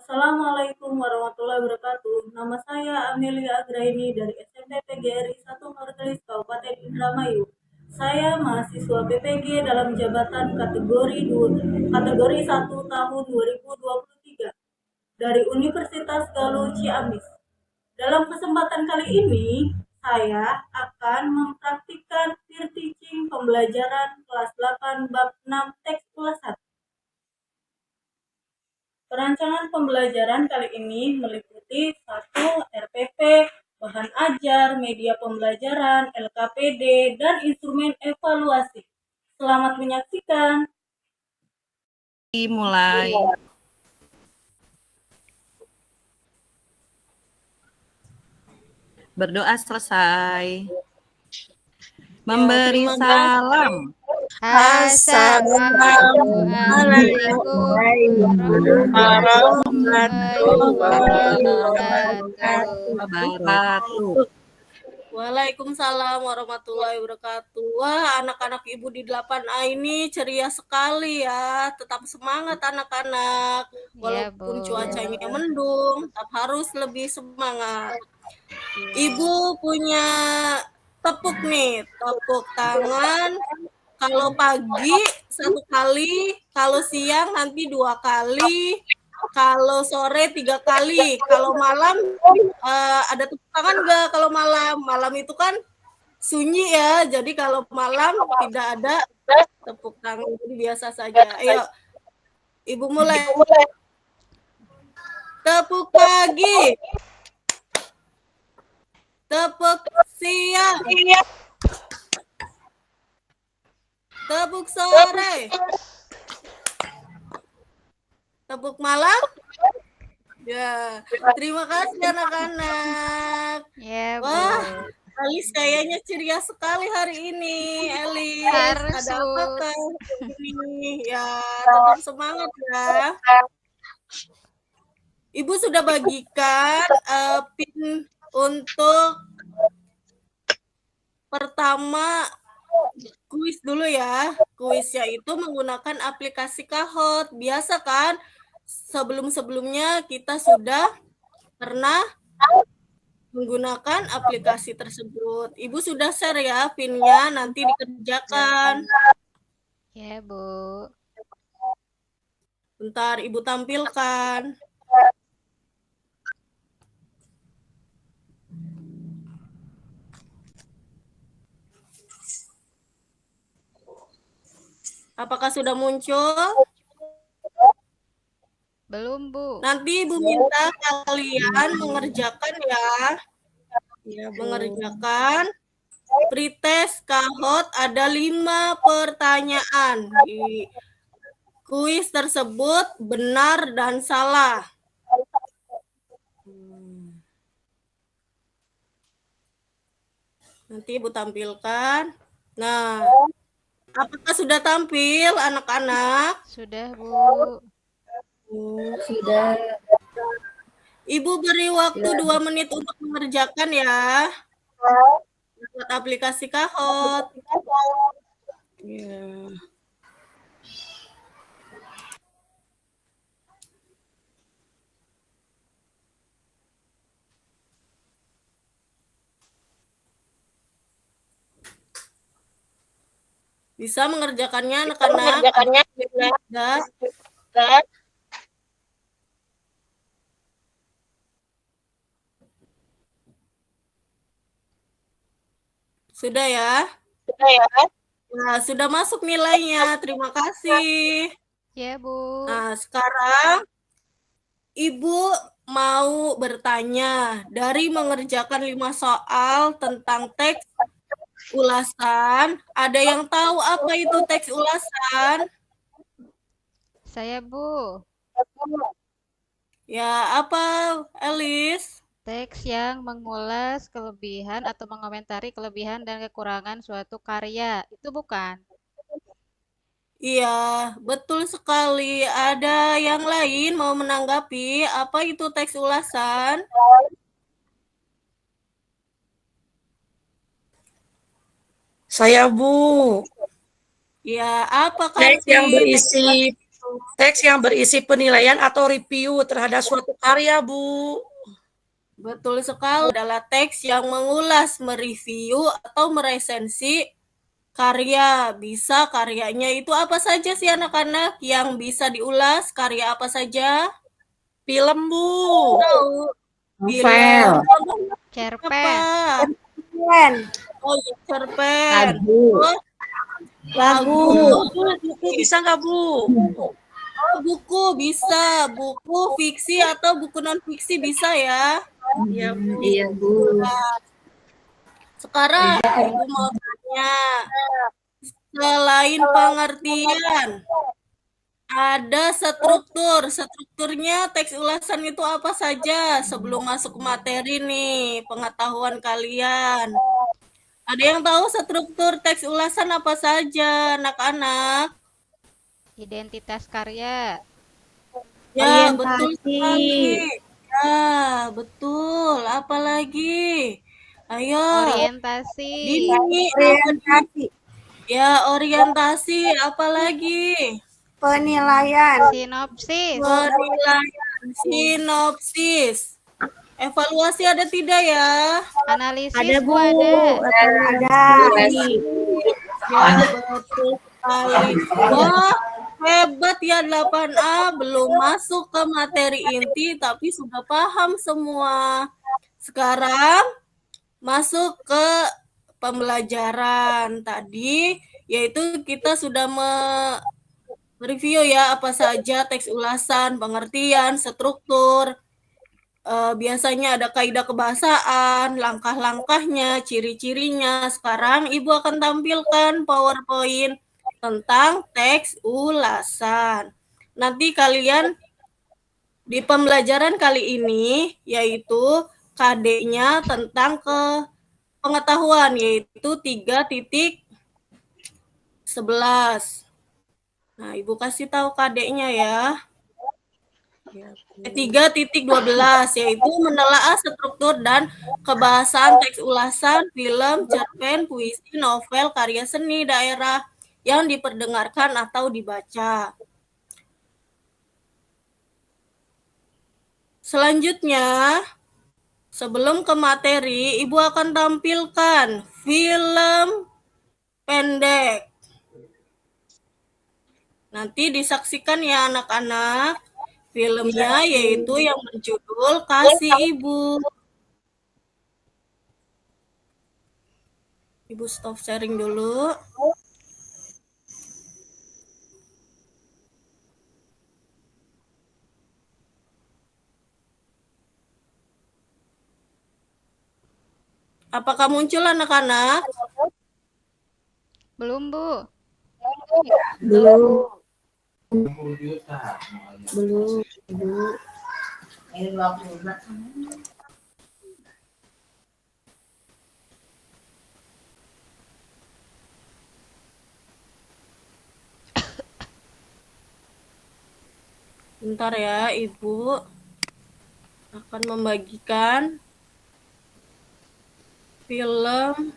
Assalamualaikum warahmatullahi wabarakatuh. Nama saya Amelia Agraini dari SMP PGRI 1 Margalis Kabupaten Indramayu. Saya mahasiswa PPG dalam jabatan kategori 1 tahun 2023 dari Universitas Galuh Ciamis. Dalam kesempatan kali ini, saya akan mempraktikkan peer teaching pembelajaran kelas 8 bab 6 teks ulasan. Perancangan pembelajaran kali ini meliputi 1. RPP, bahan ajar, media pembelajaran, LKPD, dan instrumen evaluasi. Selamat menyaksikan. Mulai. Berdoa selesai. Memberi salam. Assalamualaikum warahmatullahi wabarakatuh. Waalaikumsalam warahmatullahi wabarakatuh. Wah, anak-anak ibu di 8A ini ceria sekali ya. Tetap semangat anak-anak. Walaupun cuacanya mendung, tetap harus lebih semangat. Ibu punya tepuk nih, tepuk tangan. Kalau pagi 1 kali, kalau siang nanti 2 kali, kalau sore 3 kali, kalau malam ada tepuk tangan nggak? Kalau malam itu kan sunyi ya, jadi kalau malam tidak ada tepuk tangan, jadi biasa saja. Ayo, ibu mulai. Tepuk pagi, tepuk siang, tepuk sore, tepuk malam. Ya, terima kasih anak-anak. Ya, Wah, Elis kayaknya ceria sekali hari ini. Elis, harus ada apakah ini? Ya, tetap semangat ya. Ibu sudah bagikan pin untuk pertama kuis dulu ya. Kuisnya itu menggunakan aplikasi Kahoot. Biasa kan? Sebelum-sebelumnya kita sudah pernah menggunakan aplikasi tersebut. Ibu sudah share ya PIN-nya, nanti dikerjakan. Ya, Bu. Bentar, Ibu tampilkan. Apakah sudah muncul? Belum, Bu. Nanti Ibu minta kalian mengerjakan ya. Ya, mengerjakan. Pretest Kahoot ada 5 pertanyaan. Di kuis tersebut benar dan salah. Nanti Ibu tampilkan. Nah, apakah sudah tampil anak-anak? Sudah, Bu. Sudah. Ibu beri waktu 2 menit untuk mengerjakan ya. Lewat aplikasi Kahoot. Ya. Bisa mengerjakannya anak-anak? Sudah ya? Nah, sudah masuk nilainya. Terima kasih. Ya, Bu. Nah, sekarang Ibu mau bertanya dari mengerjakan 5 soal tentang teks ulasan. Ada yang tahu apa itu teks ulasan? Saya, Bu. Ya, apa, Elis? Teks yang mengulas kelebihan atau mengomentari kelebihan dan kekurangan suatu karya. Itu bukan? Iya, betul sekali. Ada yang lain mau menanggapi apa itu teks ulasan? Saya, Bu. Ya, apa Teks yang berisi Teks yang berisi penilaian atau review terhadap suatu karya, Bu. Betul sekali. Adalah teks yang mengulas, mereview, atau meresensi karya. Bisa karyanya itu apa saja sih anak-anak yang bisa diulas? Karya apa saja? Film, Bu. Tahu. Novel. Film. Cerpen. Apa? Pen. Oh, ya, cerpen. Lagu. Oh, Lagu. Buku bisa nggak, Bu? Oh, buku bisa. Buku fiksi atau buku non-fiksi bisa ya. Iya, Bu. Iya, Bu. Sekarang Ibu mau tanya, selain pengertian, ada struktur. Strukturnya teks ulasan itu apa saja sebelum masuk ke materi nih, pengetahuan kalian. Ada yang tahu struktur teks ulasan apa saja, anak-anak? Identitas karya. Ya, betul Orientasi. sekali. Ya, betul. Apalagi? Ayo, Orientasi. Dini, apa Dini? Orientasi. Ya, orientasi. Apalagi? Penilaian. Sinopsis. Penilaian, sinopsis. Evaluasi ada tidak ya? Analisis, Ada, Bu, Bu. ada. Ada. Ya, betul sekali. Wah, hebat ya 8A. Belum masuk ke materi inti, tapi sudah paham semua. Sekarang masuk ke pembelajaran tadi, yaitu kita sudah review ya apa saja teks ulasan, pengertian, struktur. Biasanya ada kaidah kebahasaan, langkah-langkahnya, ciri-cirinya. Sekarang Ibu akan tampilkan PowerPoint tentang teks ulasan. Nanti kalian di pembelajaran kali ini yaitu KD-nya tentang pengetahuan yaitu 3.11. Nah, Ibu kasih tahu KD-nya ya. 3.12 yaitu menelaah struktur dan kebahasaan teks ulasan, film, cerpen, puisi, novel, karya seni daerah yang diperdengarkan atau dibaca. Selanjutnya, sebelum ke materi, Ibu akan tampilkan film pendek. Nanti disaksikan ya anak-anak. Filmnya yaitu yang berjudul Kasih Ibu. Ibu stop sharing dulu. Apakah muncul anak-anak? Belum, Bu. Belum. Belum. Bentar ya, Ibu akan membagikan film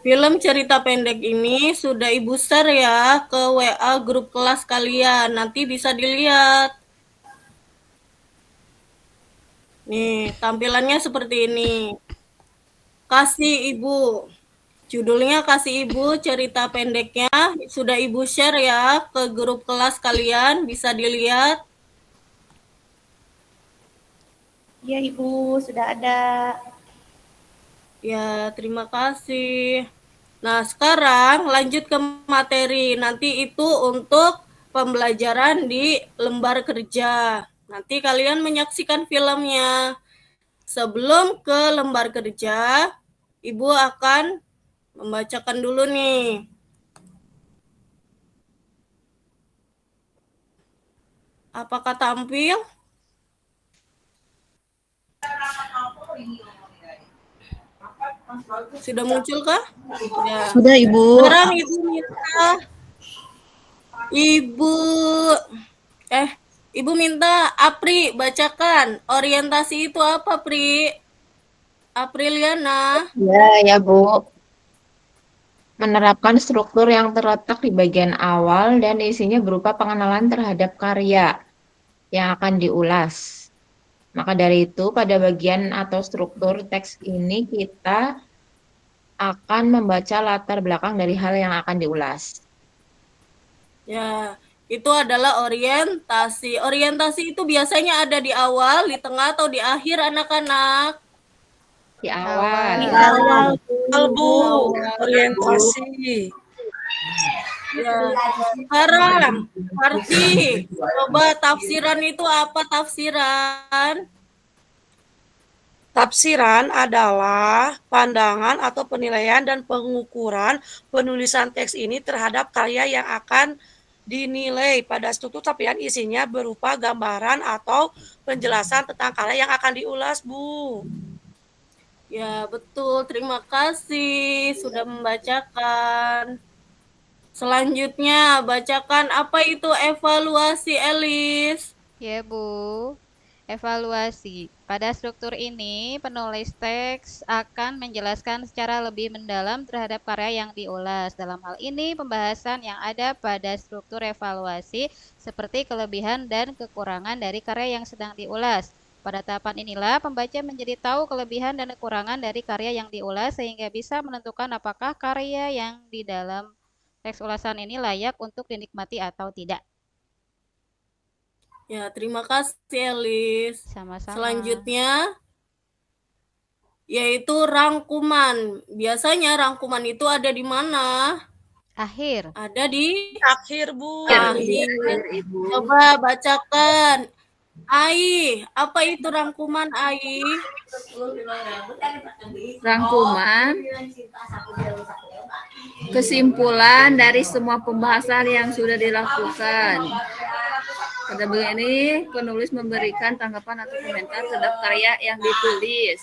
Film cerita pendek ini sudah Ibu share ya ke WA grup kelas kalian. Nanti bisa dilihat. Nih, tampilannya seperti ini. Kasih Ibu. Judulnya Kasih Ibu, cerita pendeknya sudah Ibu share ya ke grup kelas kalian. Bisa dilihat. Ya, Ibu, sudah ada. Ya, terima kasih. Nah, sekarang lanjut ke materi. Nanti itu untuk pembelajaran di lembar kerja. Nanti kalian menyaksikan filmnya. Sebelum ke lembar kerja, Ibu akan membacakan dulu nih. Apakah tampil? Sudah muncul kah? Ya. Sudah, Ibu. Sekarang Ibu minta Ibu minta Apri bacakan. Orientasi itu apa, Pri? Apriliana. Ya, Bu. Menerapkan struktur yang terletak di bagian awal dan isinya berupa pengenalan terhadap karya yang akan diulas. Maka dari itu, pada bagian atau struktur teks ini kita akan membaca latar belakang dari hal yang akan diulas. Ya, itu adalah orientasi. Orientasi itu biasanya ada di awal, di tengah, atau di akhir, anak-anak. Di awal. Di awal, Bu, orientasi. Ya. Sekarang, Harti, coba tafsiran itu apa tafsiran? Tafsiran adalah pandangan atau penilaian dan pengukuran penulisan teks ini terhadap karya yang akan dinilai. Pada struktur tafsiran isinya berupa gambaran atau penjelasan tentang karya yang akan diulas, Bu. Ya, betul. Terima kasih sudah membacakan. Selanjutnya, bacakan apa itu evaluasi, Elis? Ya, Bu. Evaluasi. Pada struktur ini, penulis teks akan menjelaskan secara lebih mendalam terhadap karya yang diulas. Dalam hal ini, pembahasan yang ada pada struktur evaluasi seperti kelebihan dan kekurangan dari karya yang sedang diulas. Pada tahapan inilah, pembaca menjadi tahu kelebihan dan kekurangan dari karya yang diulas sehingga bisa menentukan apakah karya yang di dalam teks ulasan ini layak untuk dinikmati atau tidak. Ya, terima kasih, Elis. Sama-sama. Selanjutnya, yaitu rangkuman. Biasanya rangkuman itu ada di mana? Akhir. Ada di Akhir, Bu. akhir. Ibu. Coba bacakan. Ai, apa itu rangkuman, Ai? Rangkuman kesimpulan dari semua pembahasan yang sudah dilakukan. Pada bagian ini, penulis memberikan tanggapan atau komentar terhadap karya yang ditulis.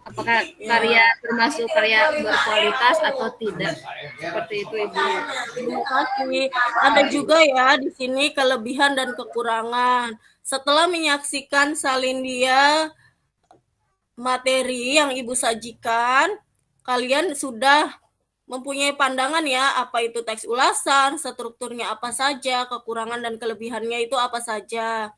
Apakah karya termasuk karya berkualitas atau tidak? Seperti itu, Ibu. Terima kasih. Ada juga ya di sini kelebihan dan kekurangan. Setelah menyaksikan salindia materi yang Ibu sajikan, kalian sudah mempunyai pandangan ya, apa itu teks ulasan, strukturnya apa saja, kekurangan dan kelebihannya itu apa saja,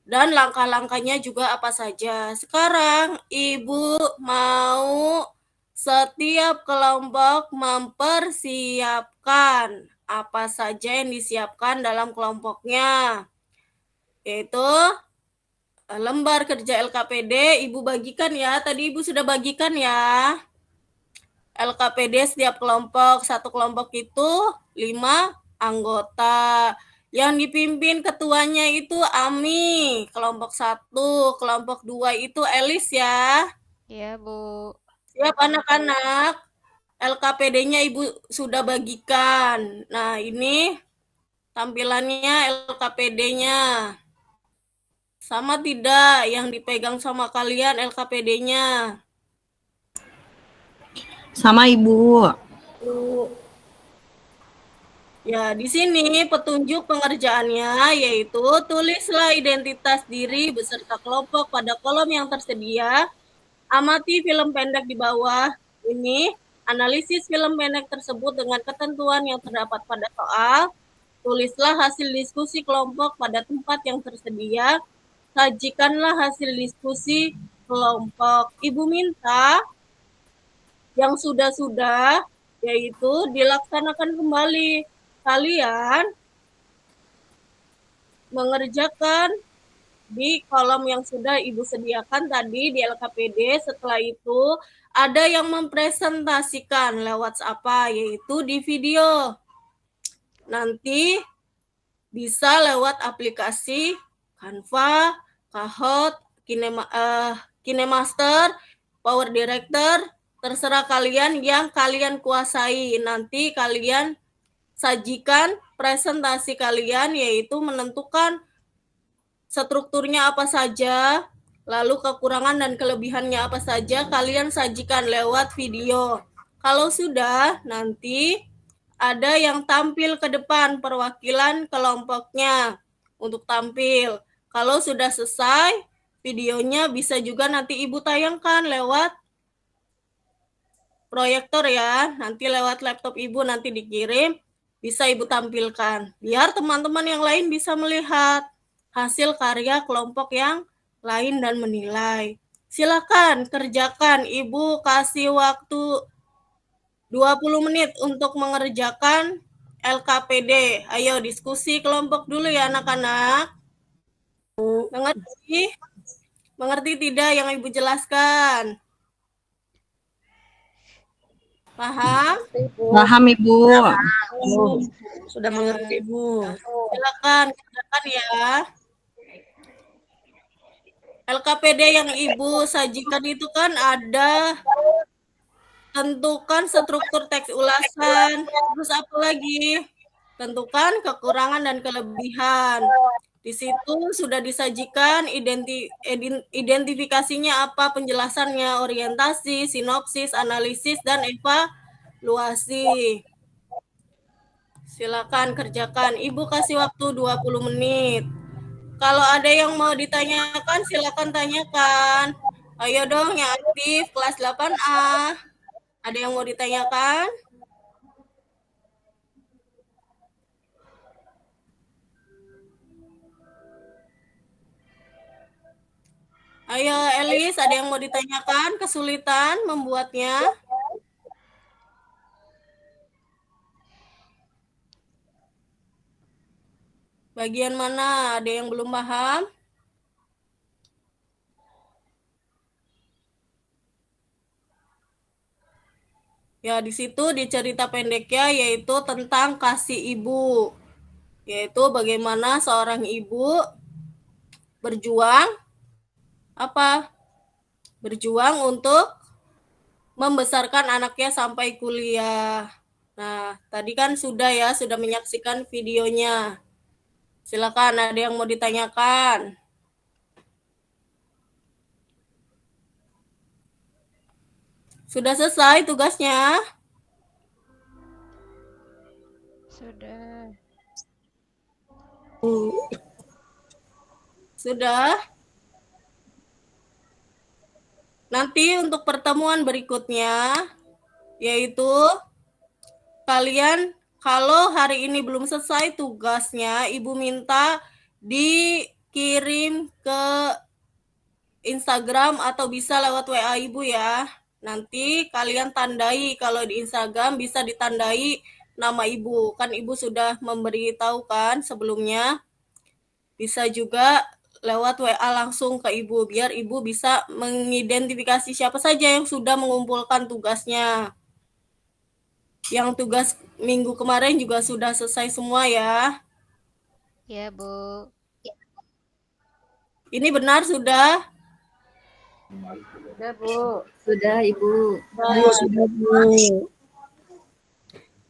dan langkah-langkahnya juga apa saja. Sekarang Ibu mau setiap kelompok mempersiapkan apa saja yang disiapkan dalam kelompoknya, yaitu lembar kerja LKPD. Ibu bagikan ya, tadi Ibu sudah bagikan ya. LKPD setiap kelompok, satu kelompok itu 5 anggota. Yang dipimpin ketuanya itu Ami, kelompok 1, kelompok 2 itu Elis ya. Iya, Bu. Siap anak-anak, LKPD-nya Ibu sudah bagikan. Nah, ini tampilannya LKPD-nya. Sama tidak yang dipegang sama kalian LKPD-nya? Sama, Ibu. Ya, di sini petunjuk pengerjaannya yaitu tulislah identitas diri beserta kelompok pada kolom yang tersedia. Amati film pendek di bawah ini. Analisis film pendek tersebut dengan ketentuan yang terdapat pada soal. Tulislah hasil diskusi kelompok pada tempat yang tersedia. Sajikanlah hasil diskusi kelompok. Ibu minta yang sudah-sudah yaitu dilaksanakan kembali. Kalian mengerjakan di kolom yang sudah Ibu sediakan tadi di LKPD. Setelah itu ada yang mempresentasikan lewat apa, yaitu di video. Nanti bisa lewat aplikasi Canva, Kahoot, KineMaster, Power Director, terserah kalian yang kalian kuasai. Nanti kalian sajikan presentasi kalian, yaitu menentukan strukturnya apa saja, lalu kekurangan dan kelebihannya apa saja, kalian sajikan lewat video. Kalau sudah, nanti ada yang tampil ke depan, perwakilan kelompoknya untuk tampil. Kalau sudah selesai, videonya bisa juga nanti Ibu tayangkan lewat proyektor ya, nanti lewat laptop Ibu nanti dikirim, bisa Ibu tampilkan. Biar teman-teman yang lain bisa melihat hasil karya kelompok yang lain dan menilai. Silakan kerjakan, Ibu kasih waktu 20 menit untuk mengerjakan LKPD. Ayo diskusi kelompok dulu ya anak-anak. Mengerti? Mengerti tidak yang Ibu jelaskan? Paham? Paham, Ibu. Sudah mengerti, Bu. Silakan kerjakan ya. LKPD yang Ibu sajikan itu kan ada tentukan struktur teks ulasan, terus apa lagi? Tentukan kekurangan dan kelebihan. Di situ sudah disajikan identifikasinya apa, penjelasannya, orientasi, sinopsis, analisis, dan evaluasi. Silakan kerjakan. Ibu kasih waktu 20 menit. Kalau ada yang mau ditanyakan, silakan tanyakan. Ayo dong yang aktif kelas 8A. Ada yang mau ditanyakan? Ayo Elis, ada yang mau ditanyakan? Kesulitan membuatnya? Bagian mana? Ada yang belum paham? Ya, di situ di cerita pendeknya yaitu tentang kasih ibu. Yaitu bagaimana seorang ibu berjuang berjuang untuk membesarkan anaknya sampai kuliah. Nah, tadi kan sudah menyaksikan videonya. Silakan, ada yang mau ditanyakan? Sudah selesai tugasnya? Sudah. Sudah? Nanti untuk pertemuan berikutnya, yaitu kalian kalau hari ini belum selesai tugasnya, Ibu minta dikirim ke Instagram atau bisa lewat WA Ibu ya. Nanti kalian tandai, kalau di Instagram bisa ditandai nama Ibu. Kan Ibu sudah memberitahukan sebelumnya. Bisa juga lewat WA langsung ke Ibu, biar Ibu bisa mengidentifikasi siapa saja yang sudah mengumpulkan tugasnya. Yang tugas minggu kemarin juga sudah selesai semua ya. Ya, Bu. Ini benar sudah? Sudah, Bu. Sudah, Ibu. Sudah, Bu.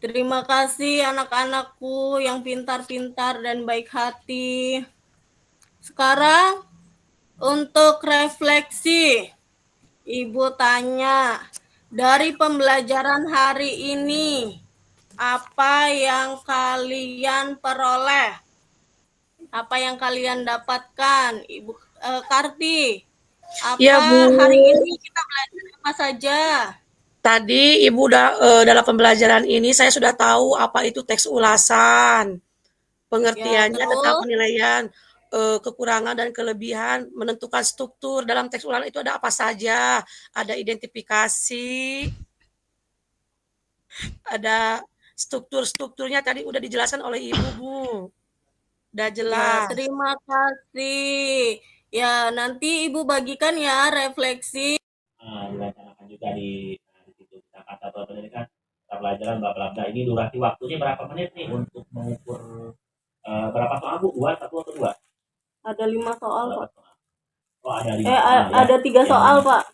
Terima kasih anak-anakku yang pintar-pintar dan baik hati. Sekarang untuk refleksi, Ibu tanya, dari pembelajaran hari ini, apa yang kalian peroleh? Apa yang kalian dapatkan? Ibu Karti, apa Ya, Bu. hari ini kita belajar apa saja? Tadi Ibu dalam pembelajaran ini saya sudah tahu apa itu teks ulasan. Pengertiannya Ya, tentang terus? penilaian kekurangan dan kelebihan, menentukan struktur dalam teks ulasan itu ada apa saja, ada identifikasi, ada strukturnya tadi udah dijelaskan oleh Ibu, Bu. Udah Ya, jelas. terima kasih. Ya, nanti Ibu bagikan ya refleksi. Dilaksanakan juga di situ kita kata atau pendidikan pelajaran bla bla bla. Ini durasi waktunya berapa menit nih untuk mengukur berapa soal Bu? 2, 1 atau 2? Ada 5 soal, Pak. Oh, ada 5 soal ya. Ada 3 soal, Pak.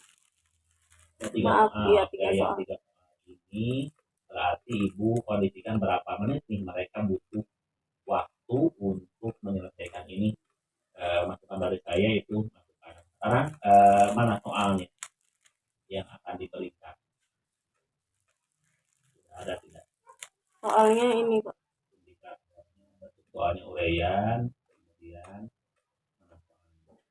Tiga. Maaf, iya 3 yang soal. 3 soal ini berarti Ibu kondisikan berapa menit nih mereka butuh waktu untuk menyelesaikan ini. Masukan dari saya itu masukan. Sekarang mana soalnya yang akan diberikan? Sudah ada tidak? Soalnya ini, Pak. Indikatornya, soalnya uraian, kemudian mana soalnya?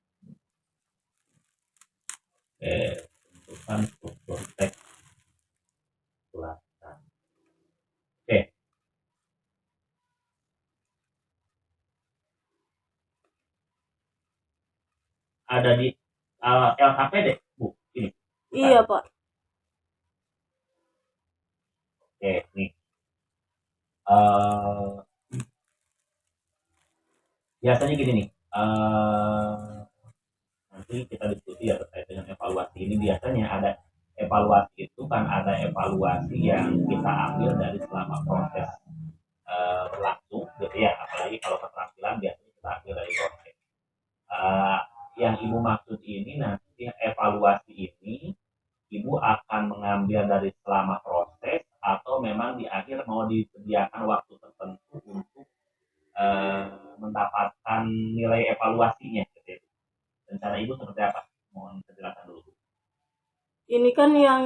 Tentukan struktur teks ulasan. Oke. Ada di LKPD, Bu. Ini. Iya, Pak. Oke, nih. Biasanya gini nih. Nanti kita diskusi ya terkait dengan evaluasi ini. Biasanya ada evaluasi itu kan ada evaluasi yang kita ambil dari selama proses berlangsung gitu ya, apalagi kalau keterampilan biasanya kita ambil dari proses. Yang ibu maksud ini nanti evaluasi ini ibu akan mengambil dari selama proses atau memang di akhir mau disediakan waktu tertentu untuk mendapatkan nilai evaluasinya gitu ya. Rencana ibu seperti apa? Mohon penjelasan dulu. Ini kan yang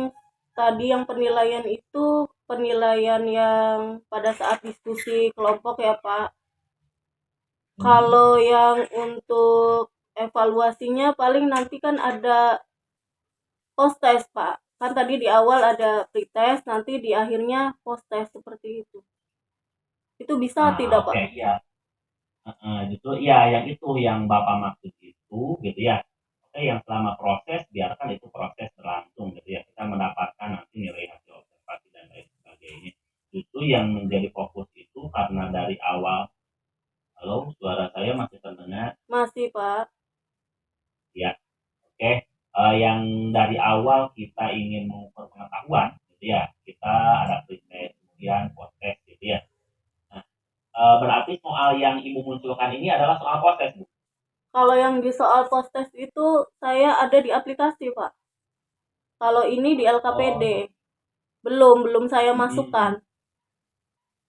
tadi yang penilaian itu penilaian yang pada saat diskusi kelompok ya, Pak. Kalau yang untuk evaluasinya paling nanti kan ada post test, Pak. Kan tadi di awal ada pretest, nanti di akhirnya post test seperti itu. Itu bisa tidak, Pak? Oke, iya. Justru iya yang itu yang Bapak maksud itu gitu ya. Oke, yang selama proses biarkan itu proses berlangsung gitu ya. Kita mendapatkan nanti nilai hasil observasi dan lain sebagainya. Justru yang menjadi fokus itu karena dari awal. Halo, suara saya masih terdengar? Masih, Pak. Ya, oke. Yang dari awal kita ingin mengukur pengetahuan gitu ya. Kita ada pretest, kemudian post test gitu ya. Berarti soal yang ibu munculkan ini adalah soal proses, Bu. Kalau yang di soal post test itu saya ada di aplikasi, Pak. Kalau ini di LKPD. Belum saya masukkan.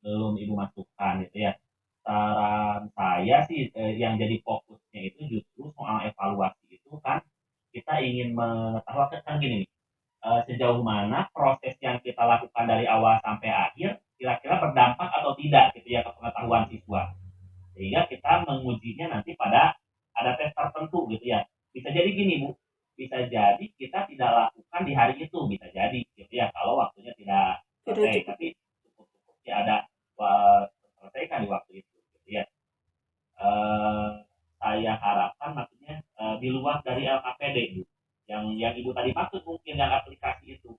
Belum ibu masukkan gitu ya. Saran saya sih yang jadi fokusnya itu justru soal evaluasi itu kan kita ingin mengetahui kan gini nih. Sejauh mana proses yang kita lakukan dari awal sampai akhir kira-kira berdampak atau tidak gitu ya ke pengetahuan siswa, sehingga kita mengujinya nanti pada ada tes tertentu gitu ya. Bisa jadi gini Bu, bisa jadi kita tidak lakukan di hari itu, bisa jadi gitu ya kalau waktunya tidak selesai, tapi cukup ya ada selesaikan di waktu itu gitu ya. Saya harapkan maksudnya di luar dari LKPD Bu, yang ibu tadi maksud mungkin yang aplikasi itu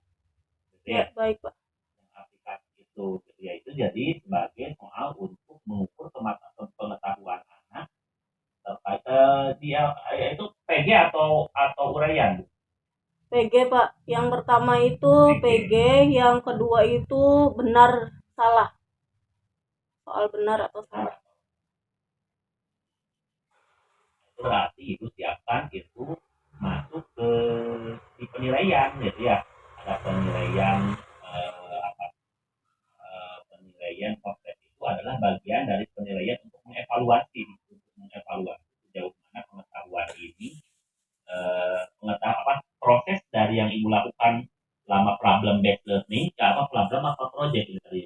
gitu ya. Baik, Pak. Yang aplikasi itu gitu ya, itu jadi sebagai soal untuk mengukur pengetahuan anak terkait itu PG atau uraian Bu? PG, Pak. Yang pertama itu PG, yang kedua itu benar salah. Soal benar atau salah. Itu berarti ibu siapkan itu masuk ke di penilaian gitu ya. Ada penilaian penilaian proses itu adalah bagian dari penilaian untuk mengevaluasi sejauh mana pengetahuan ini proses dari yang ibu lakukan selama problem based learning ke problem atau project ini tadi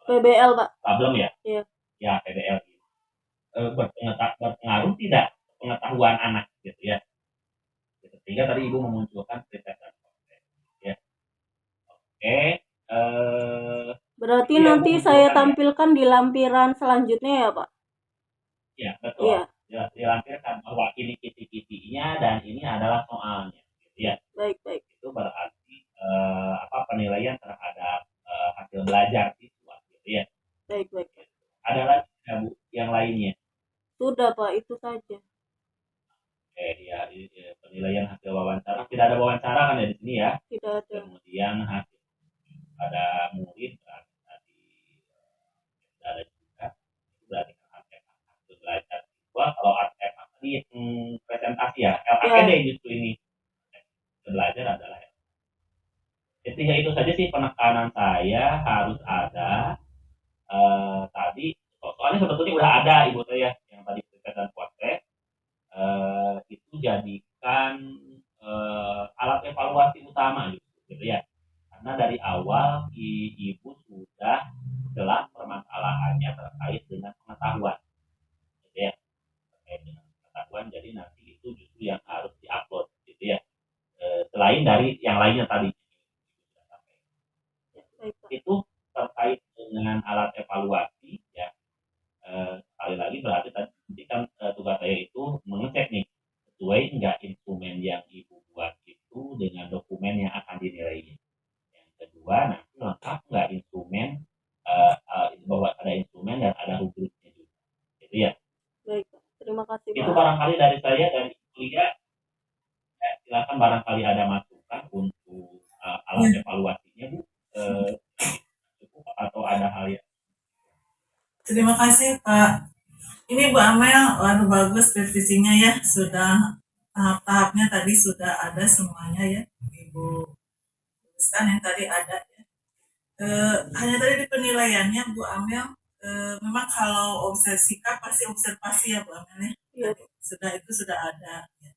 PBL, Pak. problem ya. Iya. Ya PBL berpengaruh tidak pengetahuan anak gitu ya. Sehingga tadi ibu memunculkan pretest dan proses ya. Oke. Berarti nanti saya tampilkan di lampiran selanjutnya ya, Pak? Ya, betul. Iya. Dilampirkan bahwa ini kisi-kisinya dan ini adalah soalnya gitu ya. Baik. Itu berarti penilaian terhadap hasil belajar siswa gitu ya. Baik. Ada lagi ya Bu yang lainnya? Sudah, Pak, itu saja. Ya, penilaian hasil wawancara. Tidak ada wawancara kan ya di sini ya? Tidak ada. Kemudian hasil pada murid tadi ada juga. Itu berarti hasil belajar siswa. Kalau artefak tadi presentasi ya, LKPD justru ini belajar adalah Ketiga itu saja sih penekanan saya harus ada tadi soalnya sebetulnya udah ada ada ibu saya yang tadi pretest dan post-test, itu jadikan alat evaluasi utama gitu ya. Karena dari awal ibu sudah jelas permasalahannya terkait dengan pengetahuan, gitu ya, terkait dengan pengetahuan. Jadi nanti itu justru yang harus diupload, gitu ya. Selain dari yang lainnya tadi, itu terkait dengan alat evaluasi ya. Sekali lagi berarti tadi kan tugas saya itu mengecek nih sesuai enggak instrumen yang ibu buat itu dengan dokumen yang akan dinilainya. Yang kedua, nanti lengkap nggak instrumen, bahwa ada instrumen dan ada rubriknya juga, gitu ya. Baik, Pak. Terima kasih, Itu Pak. barangkali dari saya, dari kuliah. Silakan barangkali ada masukan untuk alat evaluasinya, Bu. Cukup atau ada hal yang Terima kasih Pak. Ini Bu Amel, waduh bagus revisinya ya, sudah tahap-tahapnya tadi sudah ada semuanya ya, Ibu tuliskan yang tadi ada ya. Hanya tadi di penilaiannya Bu Amel, memang kalau sikap pasti observasi ya Bu Amel ya. Iya. Itu sudah ada. Ya.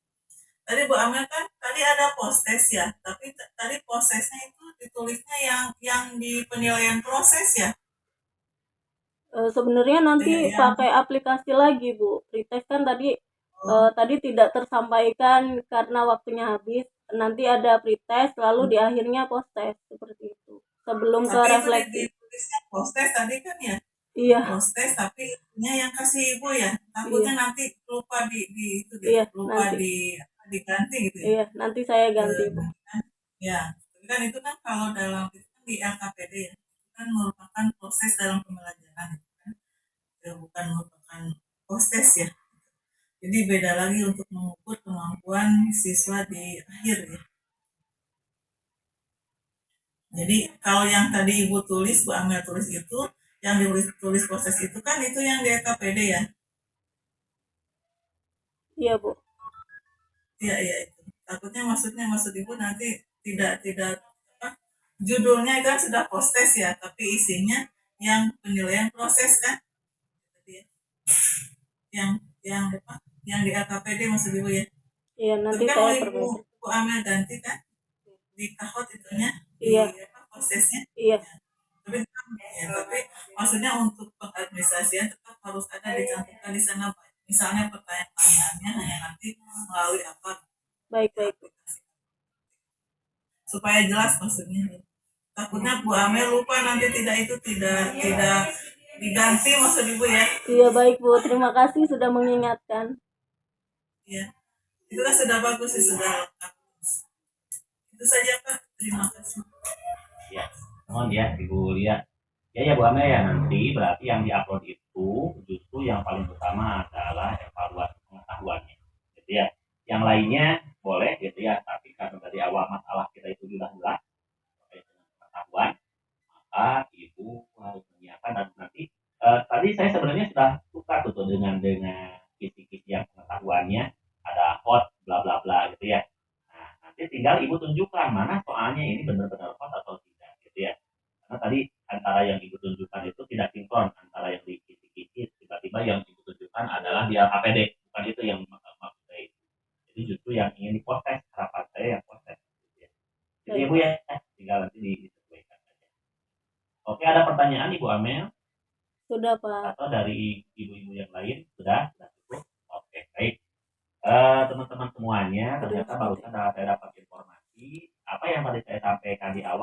Tadi Bu Amel kan tadi ada post-test ya, tapi tadi post-testnya itu ditulisnya yang di penilaian proses ya. Sebenarnya nanti Iya. pakai aplikasi lagi, Bu. Pretest kan tadi tadi tidak tersampaikan karena waktunya habis. Nanti ada pretest, lalu di akhirnya post-test seperti itu. Sebelum ke Tapi itu refleksi. ditulisnya post-test tadi kan ya. Iya, Post-test tapi itunya yang kasih Ibu ya. Takutnya nanti lupa itu deh, Iya, lupa nanti. diganti gitu ya. Iya, nanti saya ganti, Bu. Ya, tapi kan itu kan kalau dalam itu kan di LKPD ya, itu kan merupakan proses dalam pembelajaran itu kan, bukan merupakan post-test ya. Jadi beda lagi untuk mengukur kemampuan siswa di akhir ya. Jadi kalau yang tadi Ibu tulis, Bu Amel tulis itu, yang ditulis proses itu kan itu yang di LKPD ya. Iya, Bu. Iya itu. Takutnya maksud Ibu nanti tidak apa, judulnya kan sudah post-test ya, tapi isinya yang penilaian proses kan. Jadi, yang apa? Yang di LKPD maksud Ibu ya. Iya, nanti Tapi kan saya mau perbaiki. Ibu Amel ganti kan di kahot itunya, Iya. di apa, prosesnya. Iya. Tapi maksudnya untuk pengadministrasian tetap harus ada dicantumkan di sana, Pak. Misalnya pertanyaan-pertanyaannya hanya nanti melalui apa? Baik. Supaya jelas maksudnya. Takutnya Bu Amel lupa nanti tidak diganti maksud Ibu ya. Iya, baik, Bu. Terima kasih sudah mengingatkan. Iya. Itu kan sudah bagus sih, sudah lengkap. Itu saja Pak. Terima kasih. ya, mohon ya Ibu lihat. Ya Bu Amel ya, nanti berarti yang diupload itu justru yang paling utama adalah evaluasi pengetahuannya, gitu ya. Yang lainnya boleh gitu ya, tapi karena dari awal masalah kita itu sudah jelas terkait dengan pengetahuan, maka Ibu harus menyiapkan. Dan nanti tadi saya sebenarnya sudah suka tuh dengan kisi-kisi yang pengetahuannya ada hot bla bla bla gitu ya. Nah, nanti tinggal Ibu tunjukkan mana soalnya ini benar-benar hot atau tidak, gitu ya. Karena tadi antara yang Ibu tunjukkan itu tidak sinkron, antara yang di kisi-kisi tiba-tiba yang Ibu tunjukkan adalah di LKPD, bukan itu yang maksud saya. Jadi justru yang ingin diproses, harapan saya yang proses. Gitu ya. Jadi Ibu ya, tinggal nanti disesuaikan saja. Oke, ada pertanyaan Ibu Amel? Sudah, Pak. Atau dari ibu-ibu yang lain? Sudah cukup? Oke, baik. Teman-teman semuanya, ternyata barusan saya dapat informasi apa yang tadi saya sampaikan di awal.